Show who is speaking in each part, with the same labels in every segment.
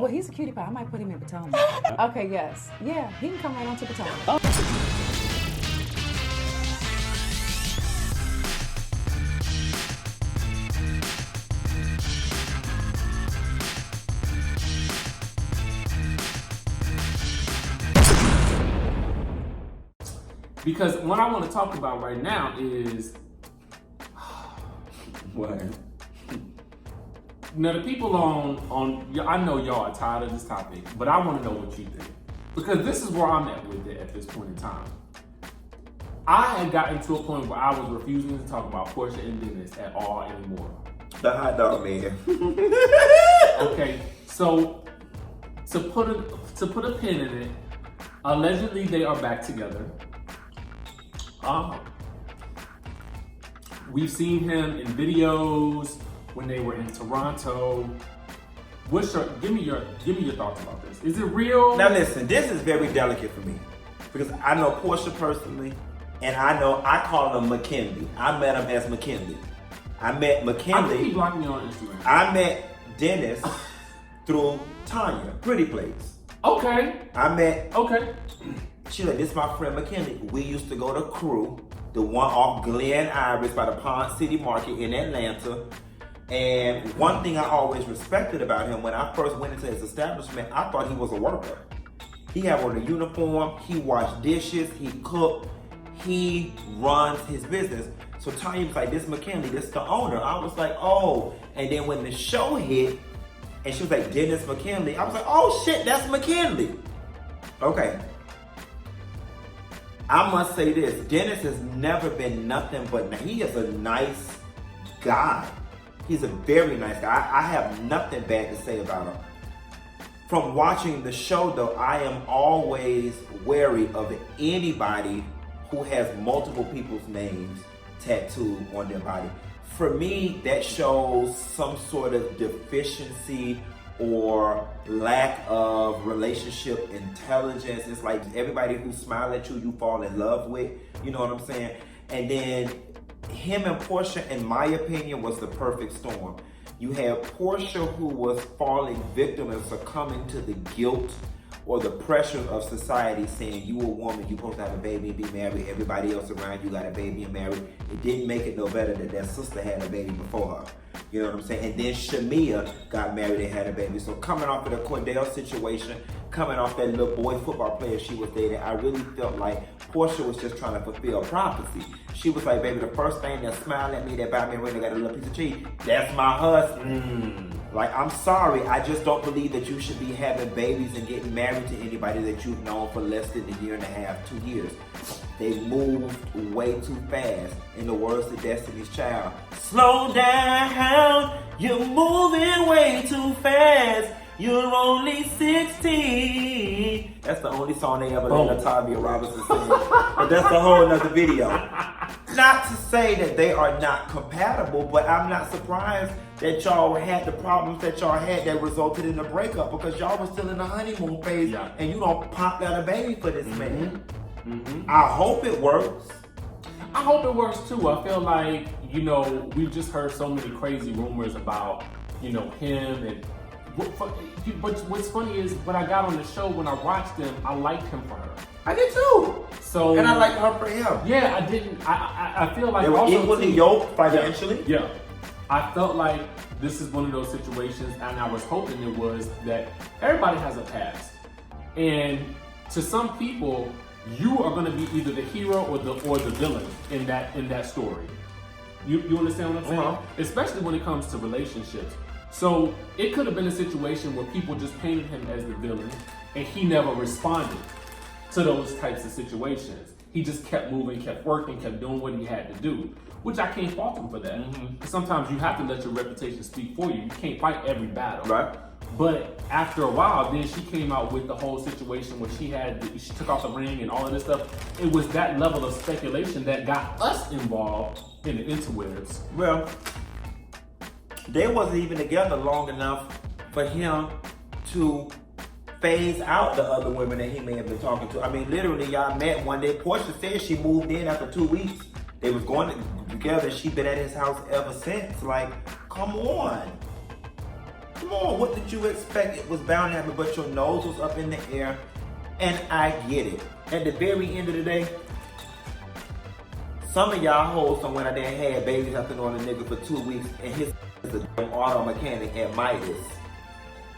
Speaker 1: Well, he's a cutie pie. I might put him in Potomac. Okay, yes. Yeah, he can come right on to Potomac. Oh.
Speaker 2: Because what I want to talk about right now is
Speaker 3: what?
Speaker 2: Now the people on I know y'all are tired of this topic, but I want to know what you think. Because this is where I'm at with it at this point in time. I had gotten to a point where I was refusing to talk about Porsha and Dennis at all anymore.
Speaker 3: The hot dog man.
Speaker 2: Okay, so to put a pin in it, allegedly they are back together. We've seen him in videos when they were in Toronto. Give me your thoughts about this. Is it real?
Speaker 3: Now listen, this is very delicate for me because I know Porsha personally, and I call him McKinley. I met him as McKinley. I met McKinley.
Speaker 2: I think he blocked me on Instagram.
Speaker 3: I met Dennis through Tanya, Pretty Place.
Speaker 2: Okay.
Speaker 3: Okay. She like, this is my friend McKinley. We used to go to Crew, the one off Glen Iris by the Pond City Market in Atlanta. And one thing I always respected about him, when I first went into his establishment, I thought he was a worker. He had on a uniform, he washed dishes, he cooked, he runs his business. So Tanya was like, this McKinley, this the owner. I was like, oh. And then when the show hit, and she was like, Dennis McKinley, I was like, oh shit, that's McKinley. Okay. I must say this, Dennis has never been nothing but, he is a nice guy. He's a very nice guy. I have nothing bad to say about him. From watching the show though, I am always wary of anybody who has multiple people's names tattooed on their body. For me, that shows some sort of deficiency or lack of relationship intelligence. It's like everybody who smiles at you, you fall in love with. You know what I'm saying? And then him and Porsha, in my opinion, was the perfect storm. You had Porsha who was falling victim and succumbing to the guilt or the pressure of society saying you a woman, you supposed to have a baby and be married, everybody else around you got a baby and married. It didn't make it no better that that sister had a baby before her. You know what I'm saying? And then Shamia got married and had a baby. So coming off of the Cordell situation, coming off that little boy football player she was dating, I really felt like Porsha was just trying to fulfill prophecy. She was like, baby, the first thing that smiled at me, that bought me a ring, that got a little piece of cheese, that's my husband. Like, I'm sorry, I just don't believe that you should be having babies and getting married to anybody that you've known for less than a year and a half, 2 years. They moved way too fast. In the words of Destiny's Child, slow down, you're moving way too fast. You're only 16. That's the only song they ever let Latavia Robinson sing. But that's a whole nother video. Not to say that they are not compatible, but I'm not surprised that y'all had the problems that y'all had that resulted in a breakup because y'all were still in the honeymoon phase and you don't pop out a baby for this man. I hope it works.
Speaker 2: I hope it works too. I feel like, you know, we've just heard so many crazy rumors about, you know, him and what's funny is when I got on the show, when I watched him, I liked him for her.
Speaker 3: I did too.
Speaker 2: So
Speaker 3: and I liked her for him.
Speaker 2: Yeah, I didn't. I feel like
Speaker 3: they were equally yoked financially.
Speaker 2: Yeah, I felt like this is one of those situations, and I was hoping it was that everybody has a past, and to some people, you are going to be either the hero or the villain in that story. You understand what I'm saying? Especially when it comes to relationships. So it could have been a situation where people just painted him as the villain and he never responded to those types of situations. He just kept moving, kept working, kept doing what he had to do, which I can't fault him for that. Sometimes you have to let your reputation speak for you. You can't fight every battle.
Speaker 3: Right.
Speaker 2: But after a while, then she came out with the whole situation where she took off the ring and all of this stuff. It was that level of speculation that got us involved in the interwebs.
Speaker 3: Well, they wasn't even together long enough for him to phase out the other women that he may have been talking to. I mean, literally, y'all met one day. Porsha said she moved in after 2 weeks. They was going together. She been at his house ever since. Like, come on. Come more. What did you expect? It was bound to happen, but your nose was up in the air, and I get it. At the very end of the day, some of y'all hoes don't went out there and had babies after knowing a nigga for 2 weeks, and his is a auto mechanic at Midas.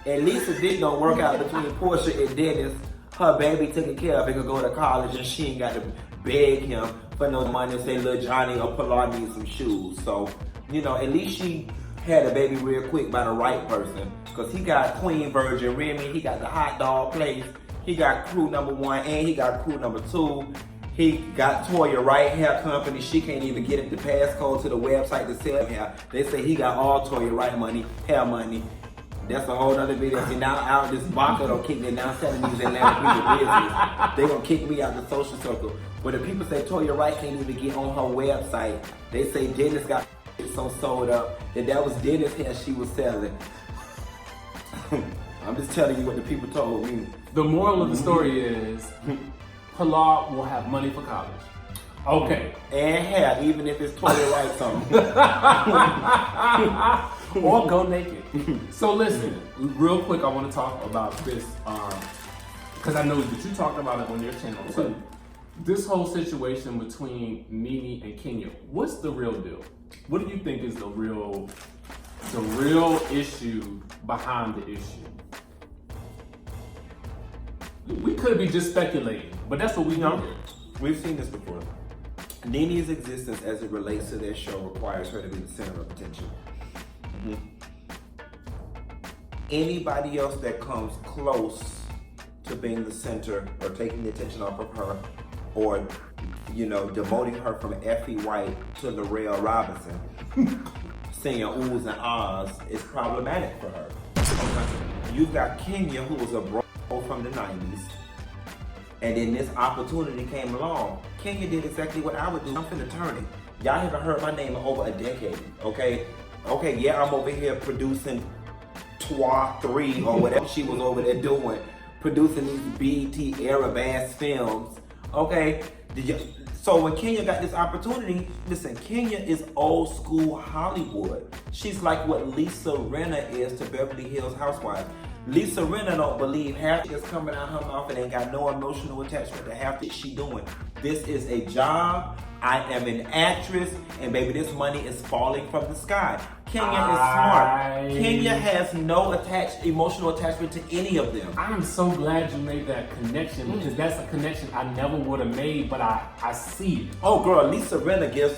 Speaker 3: At least it didn't work out between Porsha and Dennis. Her baby taken care of, he could go to college, and she ain't got to beg him for no money and say, "Lil Johnny or Pilar needs some shoes." So, you know, at least she had a baby real quick by the right person. Because he got Queen Virgin Remy, he got the hot dog place, he got crew number 1, and he got crew number 2. He got Toya Wright Hair Company. She can't even get him the passcode to the website to sell hair. They say he got all Toya Wright money, hair money. That's a whole other video. See, now out this Baka don't kick me. Now I'm telling these Atlanta people business. They gonna kick me out the social circle. But if people say Toya Wright can't even get on her website, they say Dennis got so sold up that was Dennis hair she was selling. I'm just telling you what the people told me.
Speaker 2: The moral of the story is, Pilar will have money for college. Okay.
Speaker 3: And hair, even if it's Toya Wright something.
Speaker 2: Or go naked. So listen, real quick, I want to talk about this, because I know that you talked about it on your channel too. This whole situation between Nene and Kenya, what's the real deal? What do you think is the real issue behind the issue? We could be just speculating, but that's what we know.
Speaker 3: We've seen this before. Nene's existence as it relates to their show requires her to be the center of attention. Anybody else that comes close to being the center or taking the attention off of her, or, you know, demoting her from Effie White to L'Oreal Robinson, saying oohs and ahs, is problematic for her. You've got Kenya, who was a bro from the 90s, and then this opportunity came along. Kenya did exactly what I would do. I'm finna turn it. Y'all haven't heard my name in over a decade, okay? Okay, yeah, I'm over here producing Twa 3 or whatever she was over there doing, producing these BET Arab-ass films, okay? So when Kenya got this opportunity, listen, Kenya is old school Hollywood. She's like what Lisa Rinna is to Beverly Hills Housewives. Lisa Rinna don't believe half is coming out her mouth and ain't got no emotional attachment to half that she doing. This is a job. I am an actress, and baby, this money is falling from the sky. Kenya is smart. Kenya has no emotional attachment to any of them.
Speaker 2: I'm so glad you made that connection, because that's a connection I never would have made, but I see it.
Speaker 3: Oh girl, Lisa Rinna gives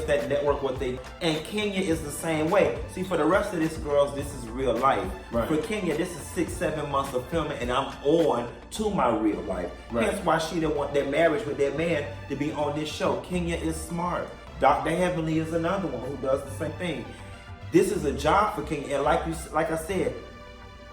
Speaker 3: that network what they, and Kenya is the same way. See, for the rest of these girls, this is real life.
Speaker 2: Right.
Speaker 3: For Kenya, this is 6-7 months of filming, and I'm on to my real life.
Speaker 2: Right.
Speaker 3: Hence why she didn't want their marriage with their man to be on this show. Kenya is smart. Dr. Heavenly is another one who does the same thing. This is a job for Kenya, and like I said,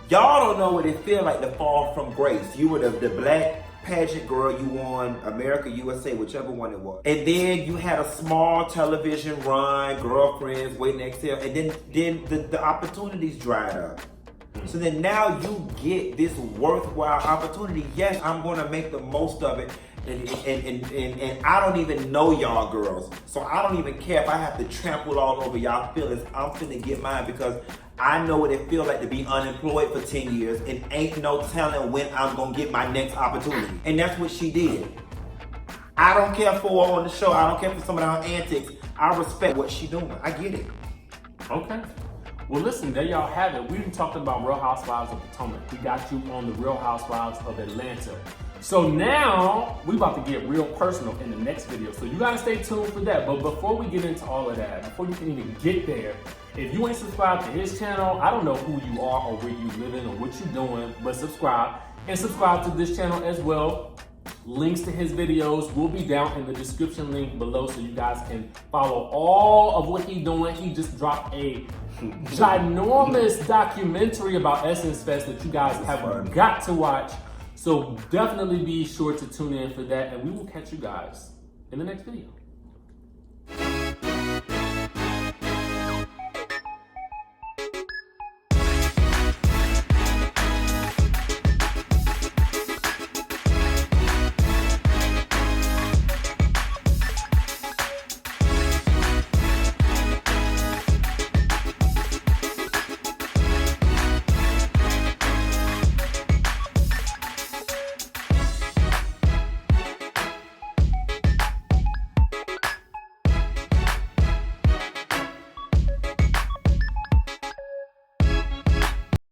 Speaker 3: y'all don't know what it feels like to fall from grace. You were the black pageant girl, you won America, USA, whichever one it was. And then you had a small television run, Girlfriends, Waiting to Exhale, and then the opportunities dried up. So then now you get this worthwhile opportunity. Yes, I'm gonna make the most of it. And I don't even know y'all girls. So I don't even care if I have to trample all over y'all feelings. I'm finna get mine because I know what it feels like to be unemployed for 10 years and ain't no telling when I'm gonna get my next opportunity. And that's what she did. I don't care for her on the show. I don't care for some of her antics. I respect what she doing. I get it.
Speaker 2: Okay. Well, listen, there y'all have it. We done talked about Real Housewives of Potomac. We got you on the Real Housewives of Atlanta. So now, we about to get real personal in the next video. So you gotta stay tuned for that. But before we get into all of that, before you can even get there, if you ain't subscribed to his channel, I don't know who you are or where you living or what you doing, but subscribe. And subscribe to this channel as well. Links to his videos will be down in the description link below so you guys can follow all of what he's doing. He just dropped a ginormous documentary about Essence Fest that you guys have got to watch. So definitely be sure to tune in for that, and we will catch you guys in the next video.